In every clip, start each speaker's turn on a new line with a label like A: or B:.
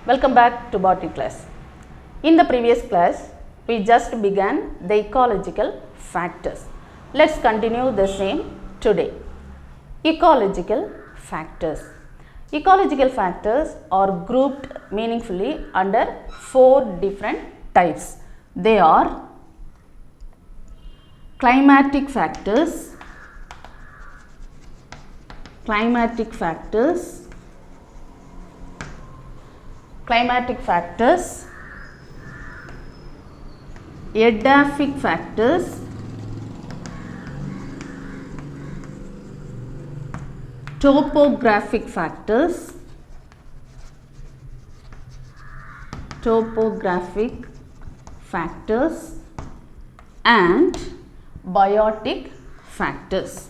A: Welcome back to Botany class. In the previous class, we just began the ecological factors. Let's continue the same today. Ecological factors. Ecological factors are grouped meaningfully under 4 different types. They are climatic factors, adaptic factors, topographic factors, and biotic factors.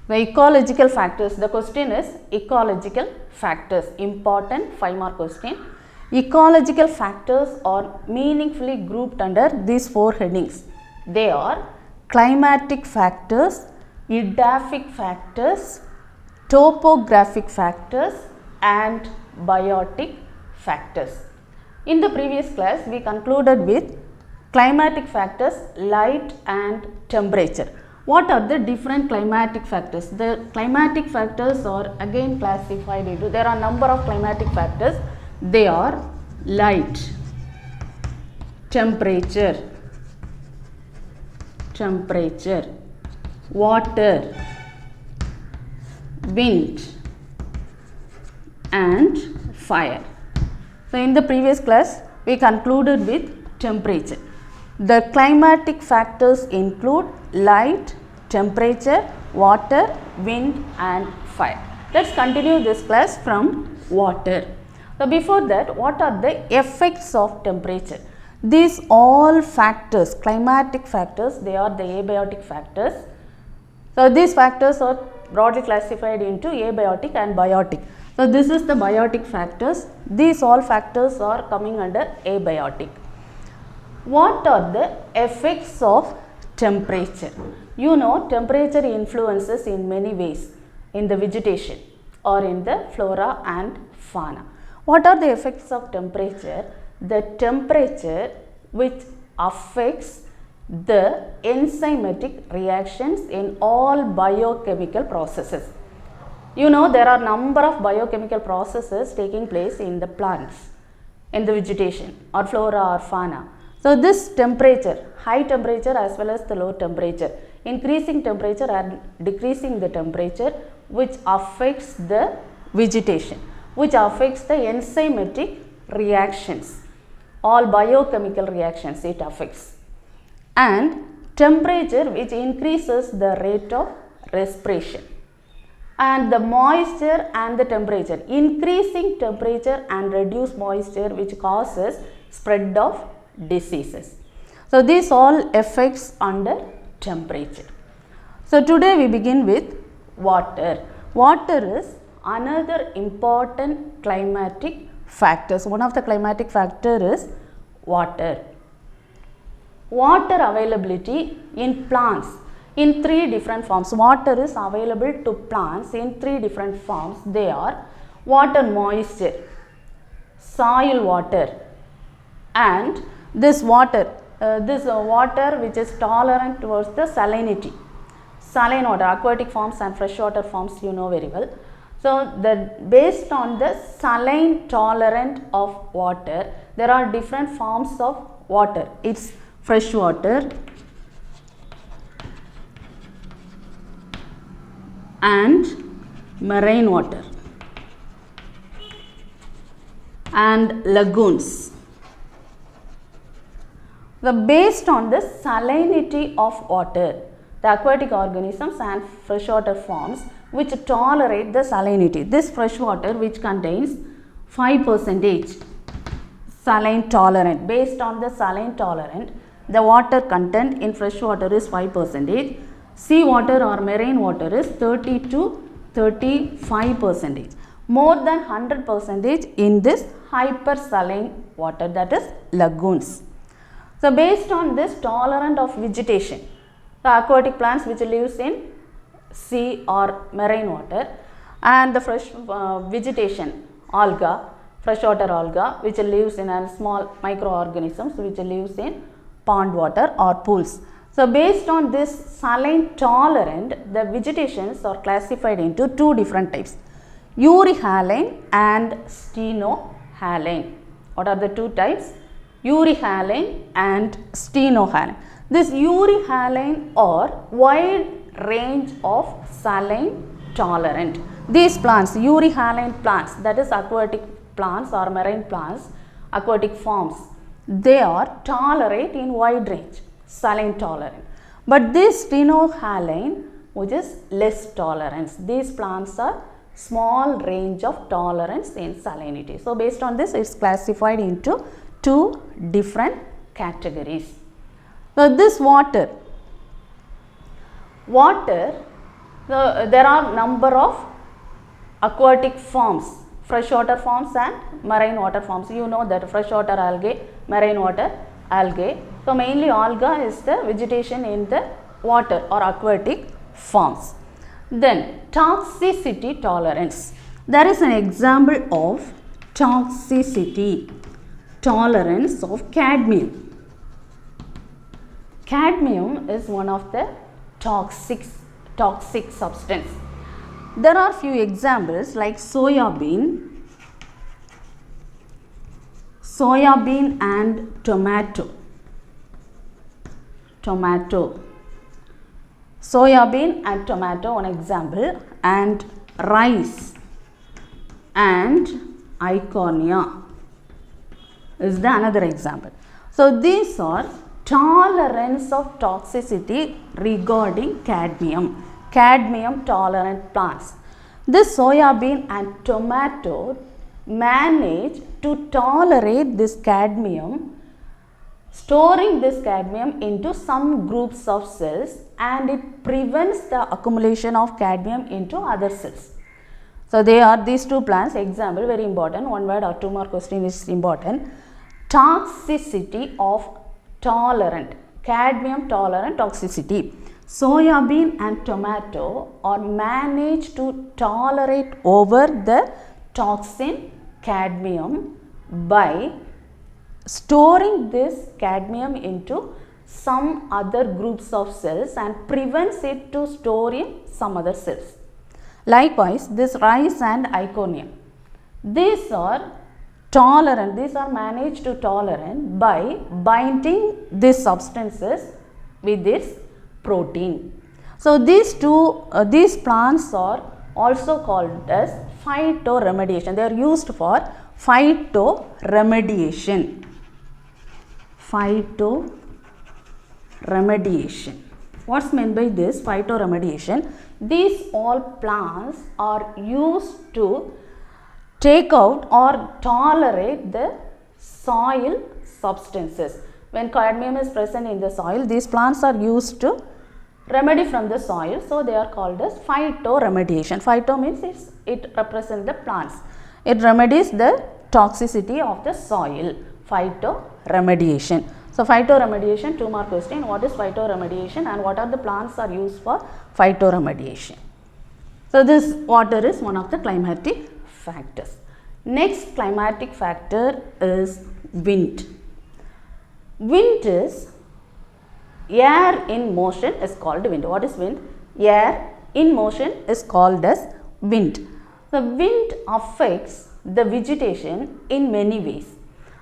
A: The ecological factors, the question is ecological factors, important 5-mark question. Ecological factors are meaningfully grouped under these 4 headings. They are climatic factors, adaptic factors, topographic factors and biotic factors. In the previous class, we concluded with climatic factors, light and temperature. What are the different climatic factors? The climatic factors are again classified into, there are number of climatic factors. They are light, temperature, water, wind and fire. So, in the previous class, we concluded with temperature. The climatic factors include light, temperature, water, wind and fire. Let's continue this class from water. So, before that, what are the effects of temperature? These all factors, climatic factors, they are the abiotic factors. So, these factors are broadly classified into abiotic and biotic. So, this is the biotic factors. These all factors are coming under abiotic. What are the effects of temperature? You know, temperature influences in many ways in the vegetation or in the flora and fauna. What are the effects of temperature? The temperature which affects the enzymatic reactions in all biochemical processes. You know, there are number of biochemical processes taking place in the plants, in the vegetation or flora or fauna. So, this temperature, high temperature as well as the low temperature, increasing temperature and decreasing the temperature which affects the vegetation, which affects the enzymatic reactions, all biochemical reactions it affects, and temperature which increases the rate of respiration, and the moisture and the temperature, increasing temperature and reduce moisture which causes spread of diseases. So, these all effects under temperature. So, today we begin with water. Water is another important climatic factors. One of the climatic factor is water. Water availability in plants in 3 different forms. Water is available to plants in 3 different forms. They are water moisture, soil water and this water which is tolerant towards the salinity. Saline water, aquatic forms and freshwater forms you know very well. So, based on the saline tolerant of water, there are different forms of water. It's fresh water and marine water and lagoons. Based on the salinity of water, the aquatic organisms and freshwater forms which tolerate the salinity. This fresh water which contains 5% saline tolerant. Based on the saline tolerant, the water content in fresh water is 5%. Sea water or marine water is 30 to 35%. More than 100% in this hypersaline water, that is lagoons. So, based on this tolerant of vegetation, the aquatic plants which lives in sea or marine water, and the fresh vegetation, alga, freshwater alga, which lives in small microorganisms which lives in pond water or pools. So based on this saline tolerant, the vegetations are classified into two different types, euryhaline and stenohaline. What are the two types? Euryhaline and stenohaline. This euryhaline are wide range of saline tolerant. These plants, euryhaline plants, that is aquatic plants or marine plants, aquatic forms, they are tolerate in wide range, saline tolerant. But this stenohaline, which is less tolerance, these plants are small range of tolerance in salinity. So based on this, it's classified into two different categories. So this water, there are number of aquatic forms, freshwater forms and marine water forms. You know that freshwater algae, marine water algae. So mainly alga is the vegetation in the water or aquatic forms. Then toxicity tolerance. There is an example of toxicity tolerance of cadmium. Cadmium is one of the toxic substance. There are few examples like soybean and tomato. Soybean and tomato, one example, and rice and iconia is the another example. So these are tolerance of toxicity regarding cadmium tolerant plants. This soybean and tomato manage to tolerate this cadmium, storing this cadmium into some groups of cells, and it prevents the accumulation of cadmium into other cells. So they are these two plants. Example, very important, one word or two more question is important. Toxicity of tolerant, cadmium tolerant toxicity. Soybean and tomato are managed to tolerate over the toxin cadmium by storing this cadmium into some other groups of cells and prevents it to store in some other cells. Likewise, this rice and iconia, these are tolerant, these are managed to tolerant by binding these substances with this protein. So these plants are also called as phyto remediation. They are used for phyto remediation. Phyto remediation. What's meant by this phyto remediation? These all plants are used to take out or tolerate the soil substances. When cadmium is present in the soil, these plants are used to remedy from the soil, so they are called as phyto remediation. Phyto means it represents the plants. It remedies the toxicity of the soil. Phyto remediation. So phyto remediation, two more question. What is phyto remediation and what are the plants are used for phyto remediation? So this water is one of the climatic factors. Next climatic factor is wind. Wind is air in motion is called wind. What is wind? Air in motion is called as wind. The wind affects the vegetation in many ways.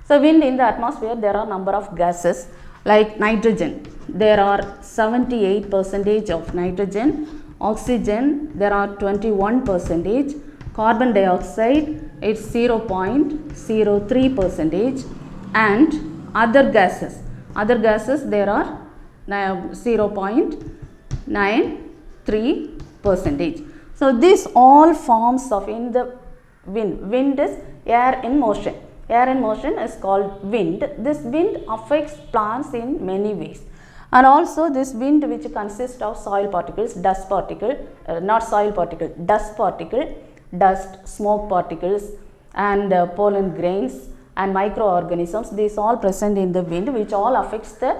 A: So wind in the atmosphere, there are number of gases like nitrogen. There are 78% of nitrogen. Oxygen, there are 21%. Carbon dioxide, it's 0.03%. And other gases, there are 0.93%. So these all forms of in the wind. Wind is air in motion. Air in motion is called wind. This wind affects plants in many ways. And also this wind which consists of soil particles, dust particle, dust, smoke particles and pollen grains and microorganisms, these all present in the wind which all affects the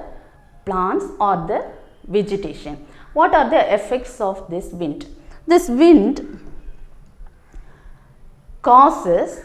A: plants or the vegetation. What are the effects of this wind? This wind causes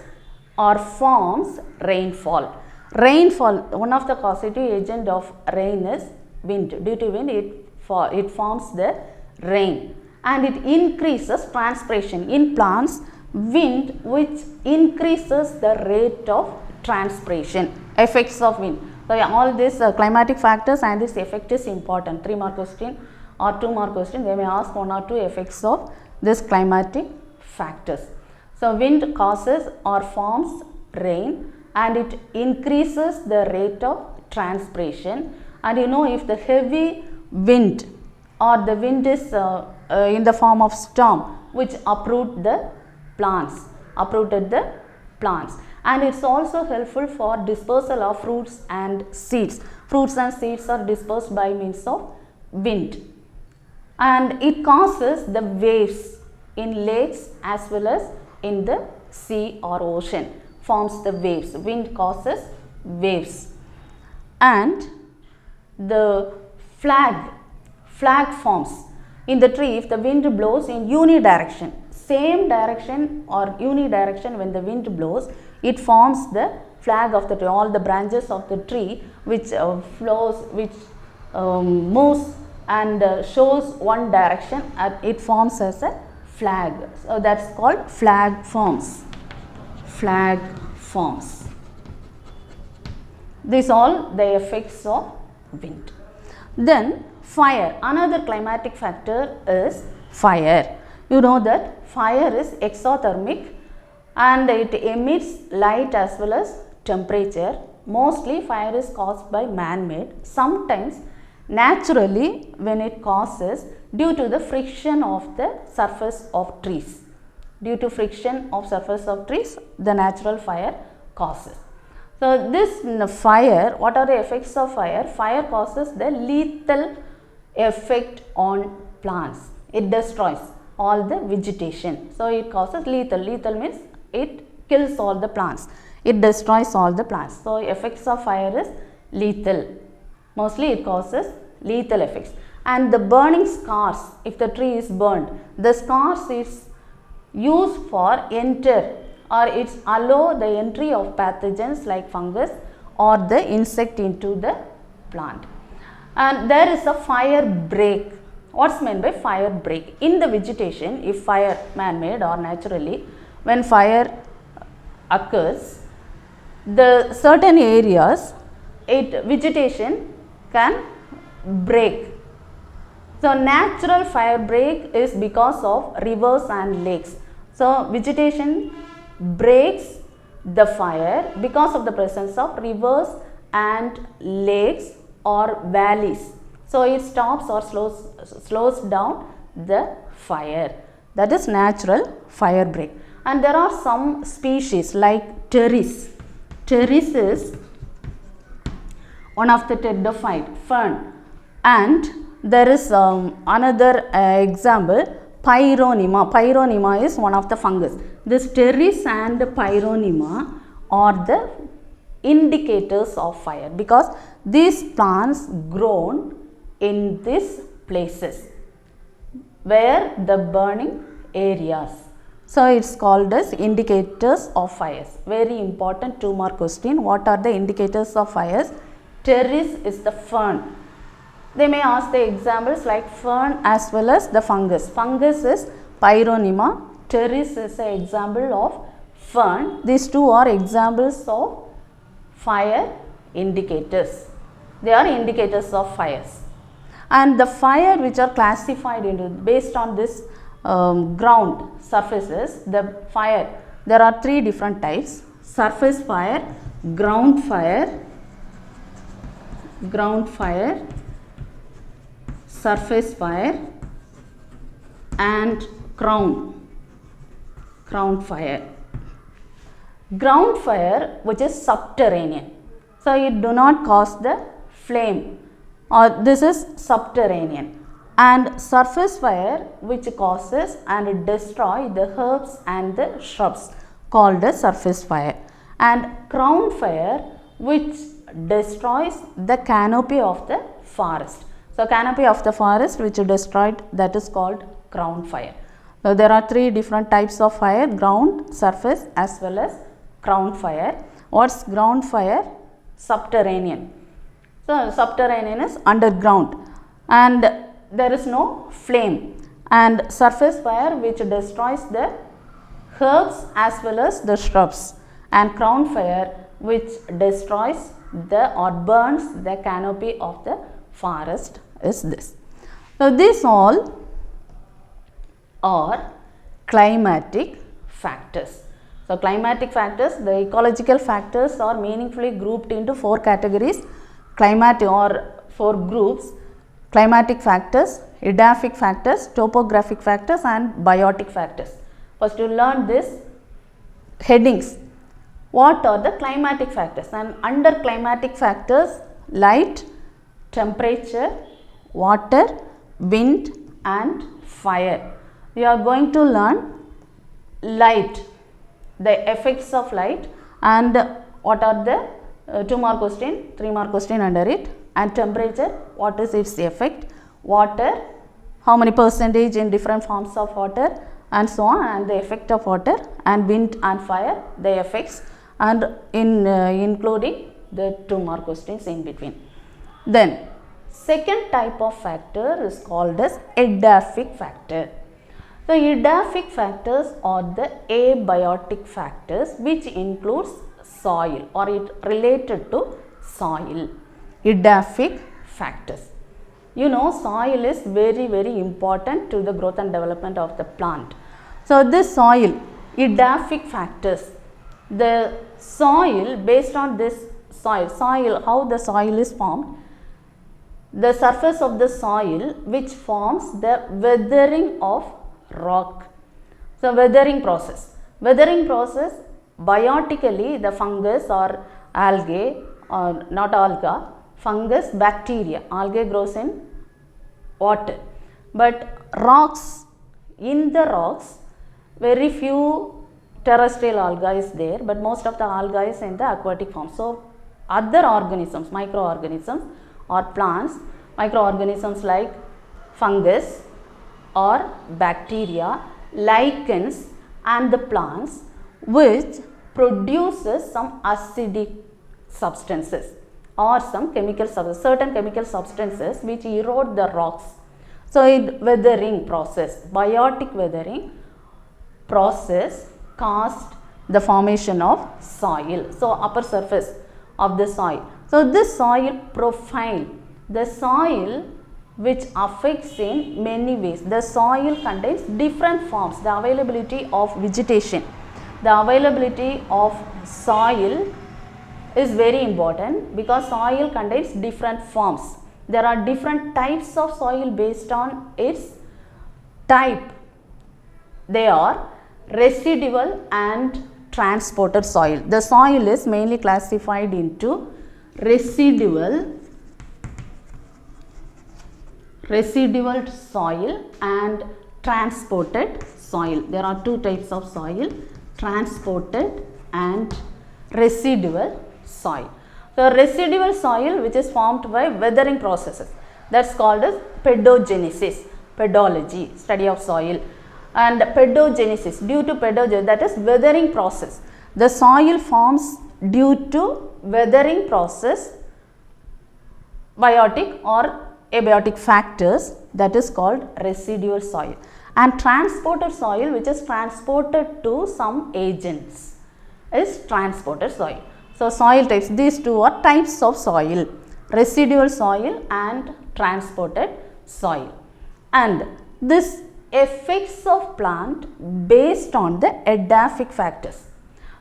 A: or forms rainfall. Rainfall, one of the causative agent of rain is wind. Due to wind, it forms the rain, and it increases transpiration. In plants, wind which increases the rate of transpiration. Effects of wind. So all these climatic factors and this effect is important. 3 mark question or 2 mark question, they may ask 1 or 2 effects of this climatic factors. So wind causes or forms rain, and it increases the rate of transpiration. And you know, if the heavy wind or the wind is in the form of storm which uprooted the plants, and it's also helpful for dispersal of fruits and seeds. Fruits and seeds are dispersed by means of wind, and it causes the waves in lakes as well as in the sea or ocean. Forms the waves. Wind causes waves. And the flag forms in the tree if the wind blows in unidirection. Same direction or unidirection, when the wind blows, it forms the flag of the tree. All the branches of the tree which moves and shows one direction, it forms as a flag. So that's called flag forms. Flag forms. These all the effects of wind. Then fire. Another climatic factor is fire. You know that fire is exothermic and it emits light as well as temperature. Mostly fire is caused by man-made. Sometimes naturally, when it causes due to the friction of the surface of trees. Due to friction of surface of trees, the natural fire causes. So this fire, what are the effects of fire? Fire causes the lethal effect on plants. It destroys all the vegetation. So it causes lethal. Lethal means it kills all the plants. It destroys all the plants. So effects of fire is lethal. Mostly it causes lethal effects. And the burning scars, if the tree is burned, the scars is used for it's allow the entry of pathogens like fungus or the insect into the plant. And there is a fire break. What's meant by fire break? In the vegetation, if fire man-made or naturally, when fire occurs, the certain areas, vegetation can break. So natural fire break is because of rivers and lakes. So vegetation breaks the fire because of the presence of rivers and lakes or valleys. So it stops or slows down the fire. That is natural fire break. And there are some species like pteris. Pteris is one of the pteridophyte fern, and there is another example, Pyronyma. Pyronyma is one of the fungus. This pteris and Pyronyma are the indicators of fire because these plants grown in these places where the burning areas. So it's called as indicators of fires. Very important 2 mark question. What are the indicators of fires? Pteris is the fern. They may ask the examples like fern as well as the fungus. Fungus is Pyronyma. Pteris is an example of fern. These two are examples of fire indicators. They are indicators of fires. And the fire which are classified into based on this ground surfaces, the fire, there are 3 different types: surface fire, ground fire, surface fire, and crown fire. Ground fire, which is subterranean, so it do not cause the flame, or this is subterranean. And surface fire, which causes and destroy the herbs and the shrubs, called as surface fire. And crown fire, which destroys the canopy of the forest. So So canopy of the forest which destroyed, that is called ground fire. So there are three different types of fire: ground, surface as well as ground fire. What's ground fire? Subterranean. So subterranean is underground and there is no flame, and surface fire which destroys the herbs as well as the shrubs, and ground fire which destroys the or burns the canopy of the forest is this. So these all are climatic factors. So climatic factors, the ecological factors are meaningfully grouped into four categories, climatic or four groups: climatic factors, Adaptic factors, topographic factors and biotic factors. First you learn this headings. What are the climatic factors? And under climatic factors, light, temperature, water, wind and fire. We are going to learn light, the effects of light, and what are the 2 mark question, 3 mark question under it, and temperature, what is its effect, water, how many percentage in different forms of water and so on, and the effect of water, and wind and fire, the effects, and including the 2 mark questions in between. Then second type of factor is called as Adaptic factor. So Adaptic factors are the abiotic factors which includes soil or it related to soil. Adaptic factors. You know, soil is very important to the growth and development of the plant. So this soil, Adaptic factors, the soil, based on this soil, how the soil is formed, the surface of the soil which forms the weathering of rock. So weathering process, biotically the fungus or algae, or not alga, fungus, bacteria, algae grows in water, but rocks, in the rocks very few terrestrial algae is there, but most of the algae is in the aquatic form. So other organisms, microorganisms or plants, microorganisms like fungus or bacteria, lichens and the plants which produces some acidic substances or some chemical substances, certain chemical substances which erode the rocks. So weathering process, biotic weathering process caused the formation of soil. So upper surface of the soil. So this soil profile, the soil which affects in many ways. The soil contains different forms, the availability of vegetation. The availability of soil is very important because soil contains different forms. There are different types of soil based on its type. They are residual and transported soil. The soil is mainly classified into residual soil and transported soil. There are two types of soil, transported and residual soil. So residual soil which is formed by weathering processes, that's called as pedogenesis, pedology, study of soil, and pedogenesis, due to pedogenesis, that is weathering process. The soil forms due to weathering process, biotic or abiotic factors, that is called residual soil, and transported soil which is transported to some agents is transported soil. So soil types, these two are types of soil, residual soil and transported soil, and this effects of plant based on the Adaptic factors.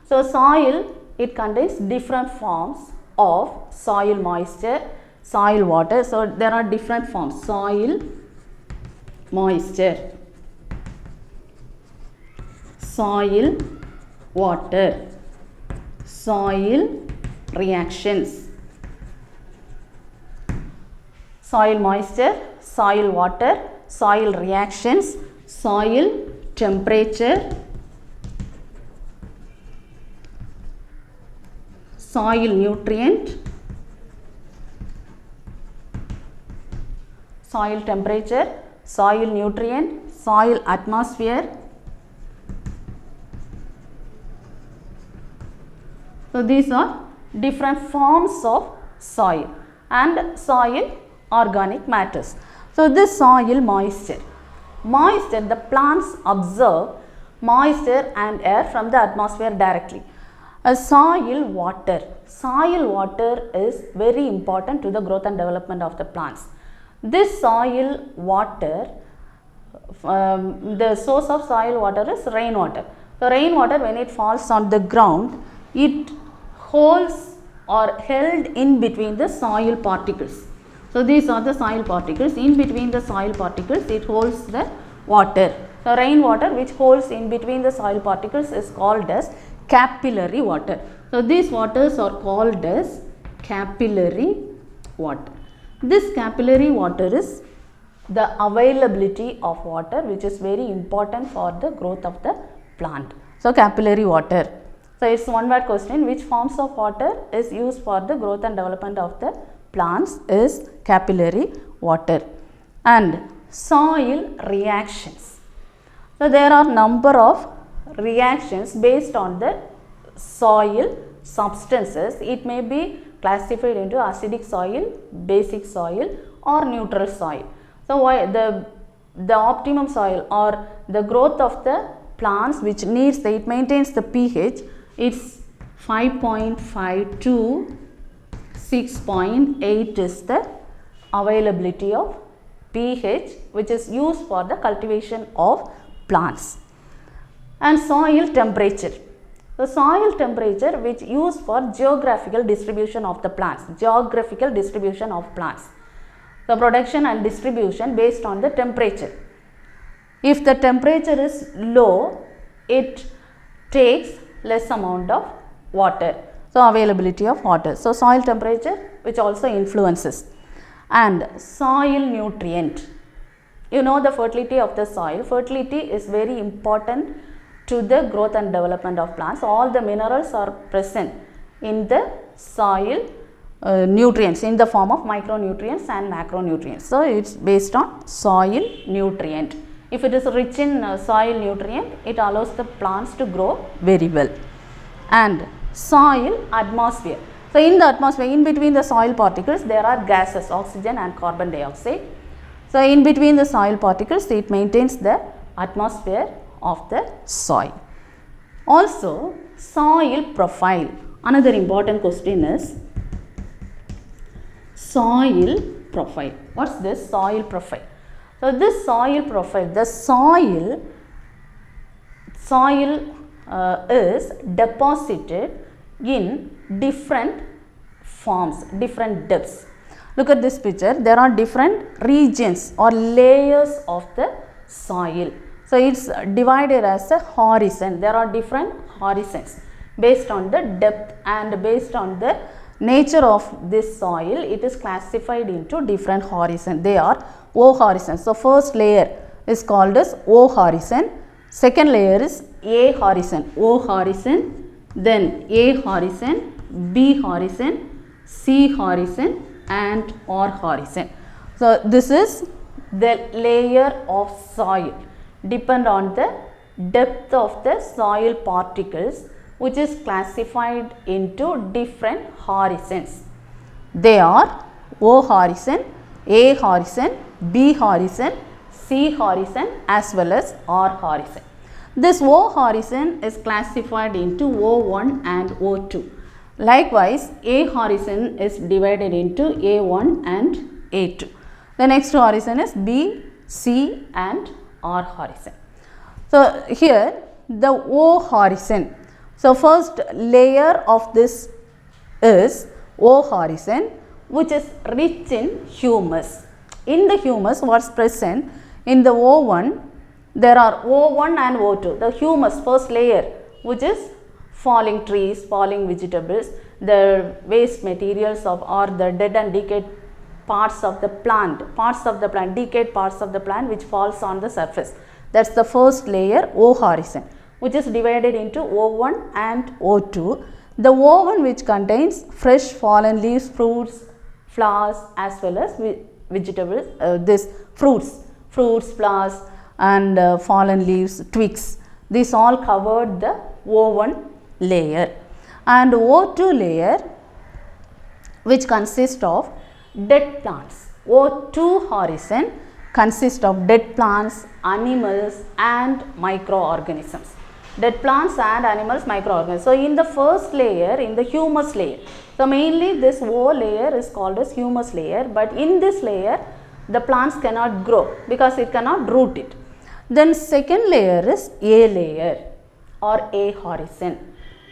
A: So soil, it contains different forms of soil moisture, soil water. So there are different forms: soil moisture, soil water, soil reactions. Soil moisture, soil water, soil reactions, soil temperature, soil nutrient, soil temperature, soil nutrient, soil atmosphere. So these are different forms of soil and soil organic matters. So this soil moisture, the plants absorb moisture and air from the atmosphere directly. A soil water is very important to the growth and development of the plants. This soil water, the source of soil water is rainwater. So rainwater, when it falls on the ground, it holds or held in between the soil particles. So these are the soil particles. In between the soil particles, it holds the water. So rainwater, which holds in between the soil particles, is called as capillary water. So these waters are called as capillary water. This capillary water is the availability of water, which is very important for the growth of the plant. So capillary water. So it's one word question. Which forms of water is used for the growth and development of the plants is capillary water. And soil reactions. So there are number of reactions based on the soil substances. It may be classified into acidic soil, basic soil or neutral soil. So why the optimum soil or the growth of the plants which needs it maintains the pH, it's 5.5 to 6.8 is the availability of pH which is used for the cultivation of plants. And soil temperature. The soil temperature which used for geographical distribution of the plants. The production and distribution based on the temperature. If the temperature is low, it takes less amount of water. So availability of water. So soil temperature which also influences. And soil nutrient. You know the fertility of the soil. Fertility is very important to the growth and development of plants. All the minerals are present in the soil nutrients in the form of micronutrients and macronutrients. So it's based on soil nutrient. If it is rich in soil nutrient, it allows the plants to grow very well. And soil atmosphere. So in the atmosphere, in between the soil particles, there are gases, oxygen and carbon dioxide. So in between the soil particles, it maintains the atmosphere of the soil. Also, soil profile. Another important question is soil profile. What's this soil profile? So this soil profile, the soil is deposited in different forms, different depths. Look at this picture. There are different regions or layers of the soil. So it's divided as a horizon. There are different horizons based on the depth and based on the nature of this soil. It is classified into different horizons. They are O horizons. So first layer is called as O horizon. Second layer is A horizon. O horizon. Then A horizon, B horizon, C horizon and R horizon. So this is the layer of soil. Depend on the depth of the soil particles which is classified into different horizons. They are O horizon, A horizon, B horizon, C horizon as well as R horizon. This O horizon is classified into O1 and O2. Likewise, A horizon is divided into A1 and A2. The next horizon is B, C and R horizon. So here the O horizon. So first layer of this is O horizon which is rich in humus. In the humus, what's present in the O1, there are O1 and O2. The humus, first layer, which is falling trees, falling vegetables, the waste materials of or the dead and decayed parts of the plant, decayed parts of the plant which falls on the surface. That's the first layer, O horizon, which is divided into O1 and O2. The O1 which contains fresh fallen leaves, fruits, flowers as well as vegetables, this fruits, flowers and fallen leaves, twigs. This all covered the O1 layer, and O2 layer, which consists of dead plants. O2 horizon consists of dead plants, animals and microorganisms. Dead plants and animals, microorganisms. So, in the first layer, in the humus layer, so mainly this O layer is called as humus layer, but in this layer the plants cannot grow because it cannot root it. Then second layer is A layer or A horizon,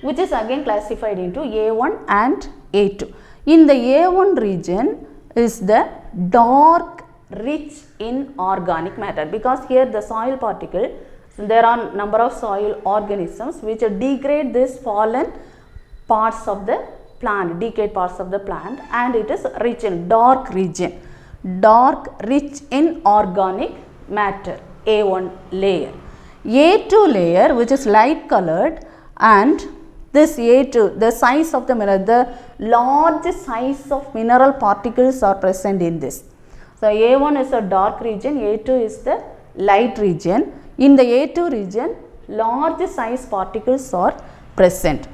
A: which is again classified into A1 and A2. In the A1 region is the dark, rich in organic matter, because here the soil particle, there are number of soil organisms which degrade this fallen parts of the plant, decayed parts of the plant, and it is rich in dark region, dark, rich in organic matter, A1 layer. A2 layer, which is light colored, and this A2, the size of the mineral, the large size of mineral particles are present in this. So, A1 is a dark region, A2 is the light region. In the A2 region, large size particles are present.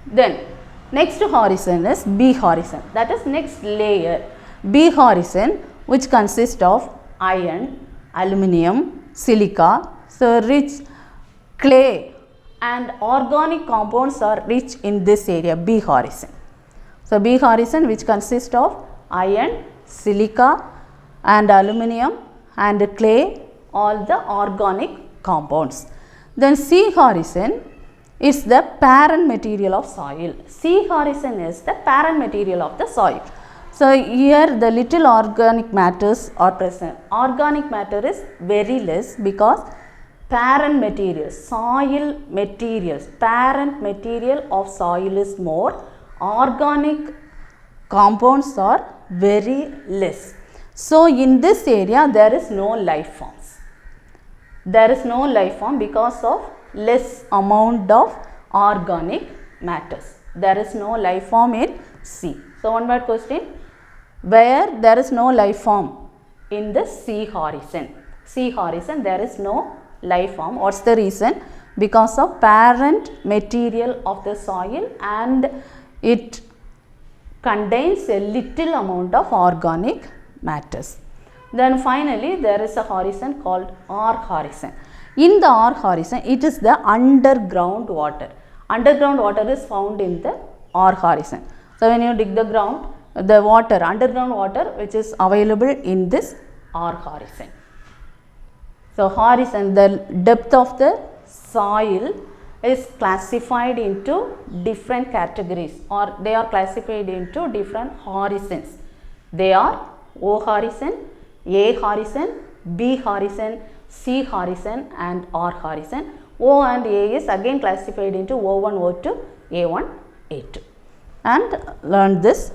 A: Then, next horizon is B horizon, that is next layer. B horizon, which consists of iron, aluminium, silica, so rich clay and organic compounds are rich in this area, B horizon. So, B horizon, which consists of iron, silica and aluminium and clay, all the organic compounds. Then C horizon is the parent material of soil. C horizon is the parent material of the soil. So, here the little organic matters are present. Organic matter is very less because parent material, soil materials, parent material of soil is more. Organic compounds are very less. So, in this area there is no life forms. There is no life form because of less amount of organic matters. There is no life form in C. So, one word question, where there is no life form in the C horizon. C horizon there is no life form. What is the reason? Because of parent material of the soil and it contains a little amount of organic matters. Then finally, there is a horizon called R horizon. In the R horizon, it is the underground water. Underground water is found in the R horizon. So, when you dig the ground, the water, underground water which is available in this R horizon. So, horizon, the depth of the soil is classified into different categories, or they are classified into different horizons. They are O horizon, A horizon, B horizon, C horizon and R horizon. O and A is again classified into O1, O2, A1, A2. And learn this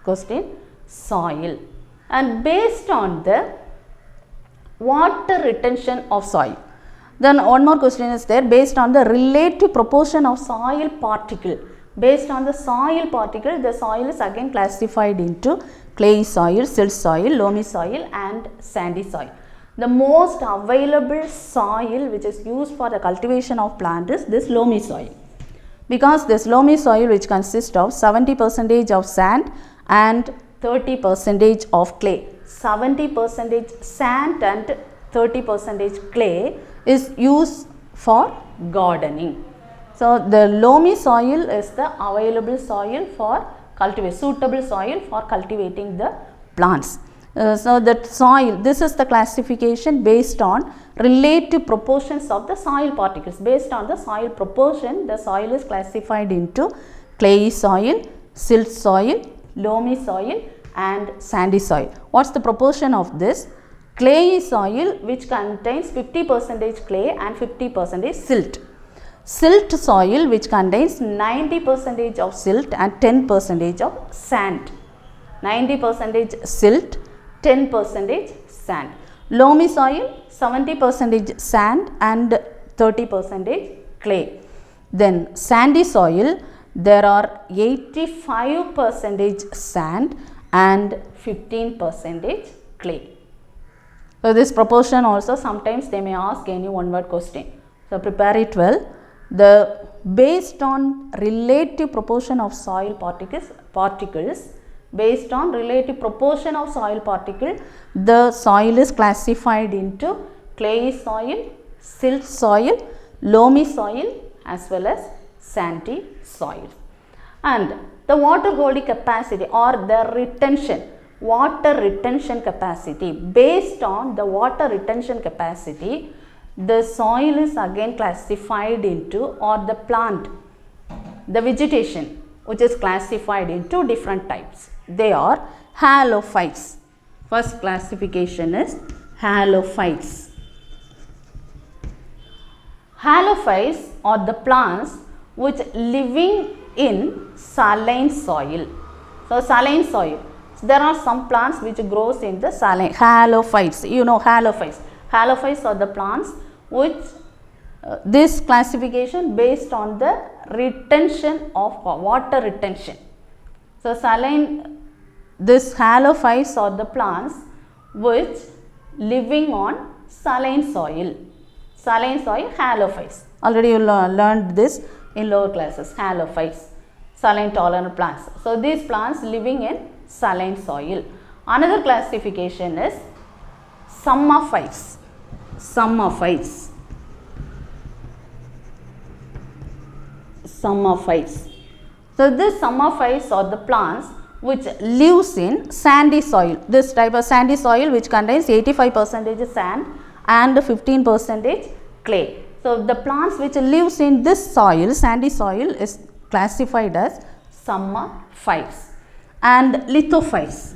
A: question, soil. And based on the water retention of soil. Then one more question is there, based on the relative proportion of soil particle. Based on the soil particle, the soil is again classified into clay soil, silt soil, loamy soil and sandy soil. The most available soil which is used for the cultivation of plant is this loamy soil. Because this loamy soil, which consists of 70% of sand and 30% of clay. 70% sand and 30% clay is used for gardening. So, the loamy soil is the available soil for cultivation, suitable soil for cultivating the plants. So, that soil, this is the classification based on relative proportions of the soil particles. Based on the soil proportion, the soil is classified into clay soil, silt soil, loamy soil and sandy soil. What is the proportion of this? Clay soil, which contains 50% clay and 50% silt. Silt soil, which contains 90% of silt and 10% of sand. 90% silt, 10% sand. Loamy soil, 70% sand and 30% clay. Then sandy soil, there are 85% sand and 15% clay. So this proportion also sometimes they may ask any one word question. So prepare it well. Based on relative proportion of soil particles, based on relative proportion of soil particle, the soil is classified into clay soil, silt soil, loamy soil as well as sandy soil. And the water holding capacity or the retention, water retention capacity, based on the water retention capacity, the soil is again classified into, or the plant, the vegetation which is classified into different types. They are halophytes. First classification is halophytes. Halophytes are the plants which living in saline soil. So saline soil. So there are some plants which grows in the saline. Halophytes. You know halophytes. Halophytes are the plants which this classification based on the retention of water retention. So saline, this halophytes are the plants which living on saline soil. Saline soil, halophytes. Already you learned this in lower classes. Halophytes, saline tolerant plants. So these plants living in saline soil. Another classification is psammophytes. Psammophytes. Psammophytes. So these psammophytes are the plants which lives in sandy soil. This type of sandy soil which contains 85% sand and 15% clay. So the plants which lives in this soil, sandy soil, is classified as psammophytes. And lithophytes.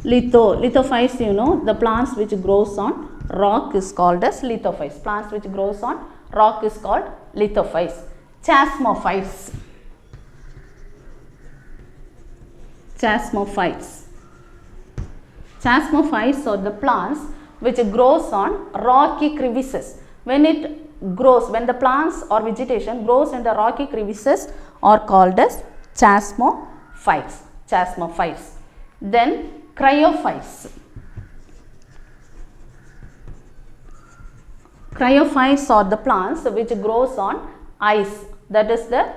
A: Lithophytes, you know, the plants which grows on rock is called as lithophytes. Plants which grows on rock is called lithophytes. Chasmophytes. Chasmophytes. Chasmophytes are the plants which grows on rocky crevices. When it grows, when the plants or vegetation grows in the rocky crevices are called as chasmophytes. Chasmophytes. Then cryophytes. Cryophytes are the plants which grows on ice, that is the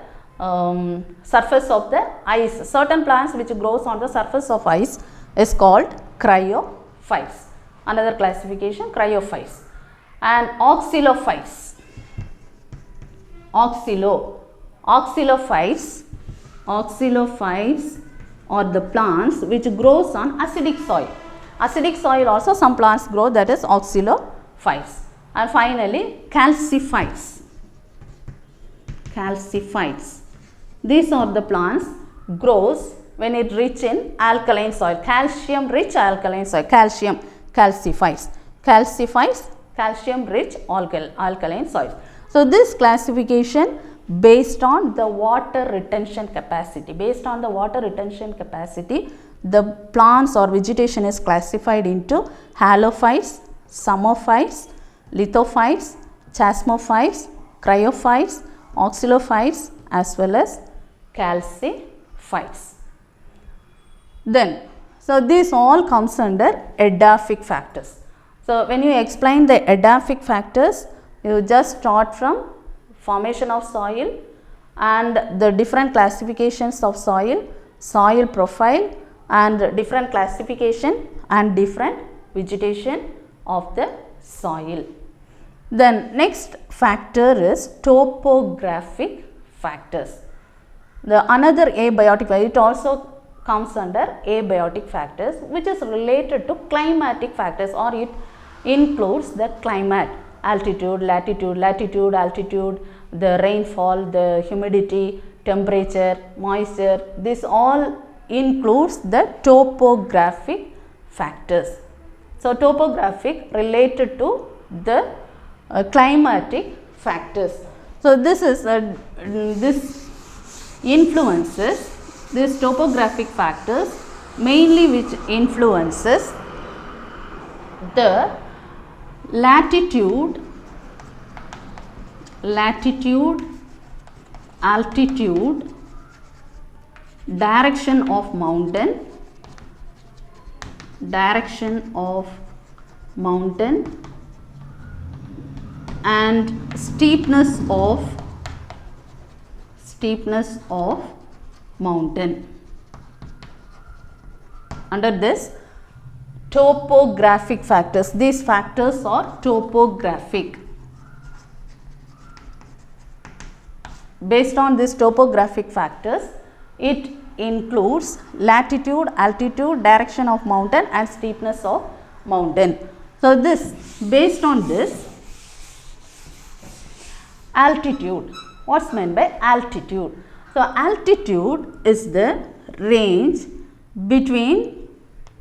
A: surface of the ice. Certain plants which grows on the surface of ice is called cryophytes. Another classification, cryophytes. And oxylophytes. Oxylophytes are the plants which grows on acidic soil. Acidic soil also some plants grow, that is oxylophytes. And finally calciphytes. Calciphytes. These are the plants grows when it rich in alkaline soil. Calcium rich alkaline soil. Calcium. Calciphytes. Calciphytes, calcium rich alkaline soils. So this classification based on the water retention capacity. Based on the water retention capacity, the plants or vegetation is classified into halophytes, psammophytes, lithophytes, chasmophytes, cryophytes, oxylophytes as well as calciphytes. Then, so this all comes under adaptic factors. So when you explain the adaptic factors, you just start from formation of soil and the different classifications of soil, soil profile and different classification and different vegetation of the soil. Then next factor is topographic factors. The another abiotic, it also comes under abiotic factors, which is related to climatic factors, or it includes the climate, altitude, latitude, altitude, the rainfall, the humidity, temperature, moisture. This all includes the topographic factors. So topographic related to the climatic factors. So this is this influences, these topographic factors mainly which influences the latitude, altitude, direction of mountain, direction of mountain and steepness of mountain. Under this, topographic factors. These factors are topographic. Based on these topographic factors, it includes latitude, altitude, direction of mountain and steepness of mountain. So this, based on this, altitude. What's meant by altitude? So altitude is the range between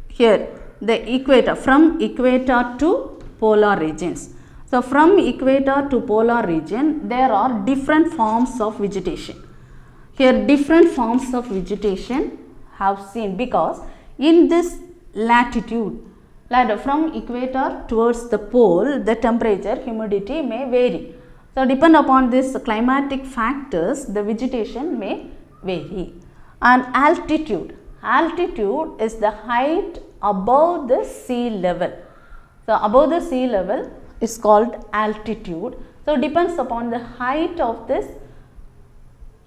A: here the equator, from equator to polar regions. So from equator to polar region, there are different forms of vegetation. Here different forms of vegetation have seen, because in this latitude, from equator towards the pole, the temperature, humidity may vary. So depend upon this climatic factors, the vegetation may vary. And altitude is the height above the sea level. So above the sea level is called altitude. So depends upon the height of this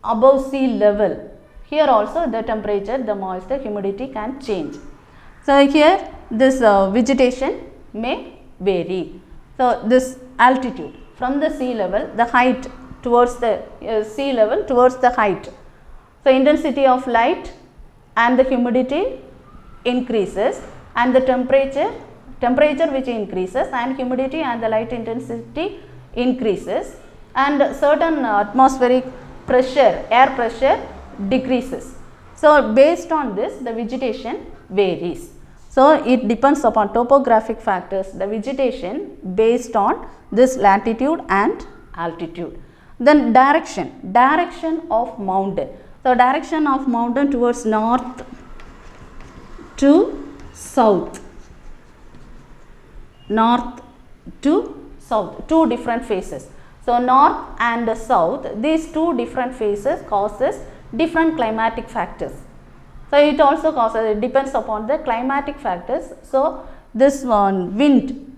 A: above sea level. Here also the temperature, the moisture, humidity can change. So here this vegetation may vary. So this altitude from the sea level, the height towards the sea level towards the height. So intensity of light and the humidity increases, and the temperature which increases, and humidity and the light intensity increases, and certain atmospheric pressure, air pressure decreases. So based on this, the vegetation varies. So it depends upon topographic factors, the vegetation based on this latitude and altitude. Then direction of mountain. So direction of mountain towards north to south. North to south, two different phases. So north and south, these two different phases causes different climatic factors. So it also causes, it depends upon the climatic factors. So this one, wind,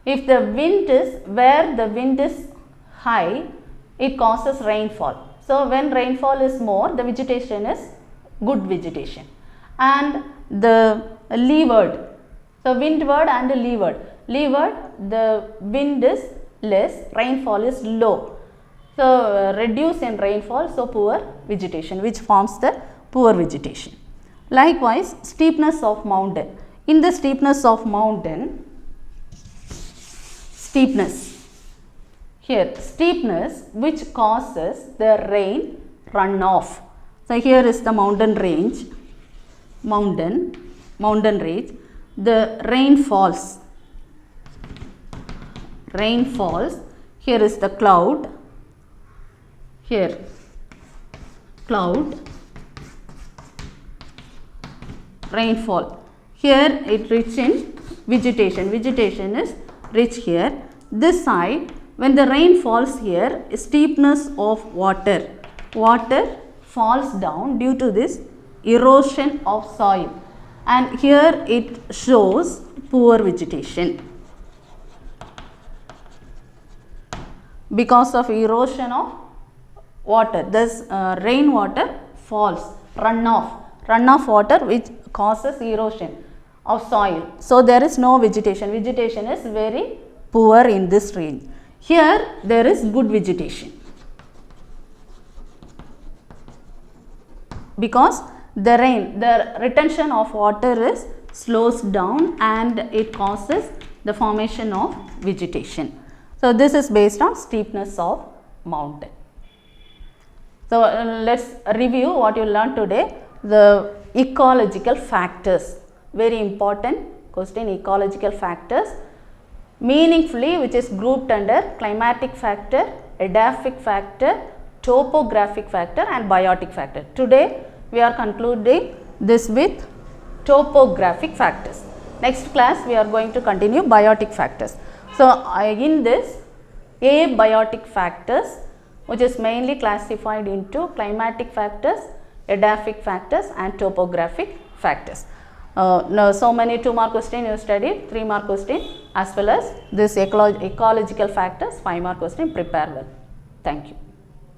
A: if the wind is, where the wind is high, it causes rainfall. So when rainfall is more, the vegetation is good vegetation. And the leeward, so windward and leeward, the wind is less, rainfall is low. So reduce in rainfall, so poor vegetation, which forms the poor vegetation. Likewise, steepness of mountain. In the steepness of mountain, steepness which causes the rain runoff. So here is the mountain range, the rain falls, here is the cloud, rainfall. Here it rich in vegetation is rich here. This side, when the rain falls here, steepness of water falls down due to this erosion of soil, and here it shows poor vegetation. Because of erosion of water, this rainwater falls, runoff water which causes erosion of soil. So there is no vegetation. Vegetation is very poor in this range. Here there is good vegetation, because the retention of water is slows down and it causes the formation of vegetation. So this is based on steepness of mountain. So let's review what you learned today. The ecological factors, very important question, ecological factors, meaningfully, which is grouped under climatic factor, adaptic factor, topographic factor and biotic factor. Today we are concluding this with topographic factors. Next class we are going to continue biotic factors. So in this, abiotic factors, which is mainly classified into climatic factors, adaptic factors and topographic factors. No, so many 2 mark question you studied, 3 mark question, as well as this ecological factors 5 mark question. Prepare well. Thank you.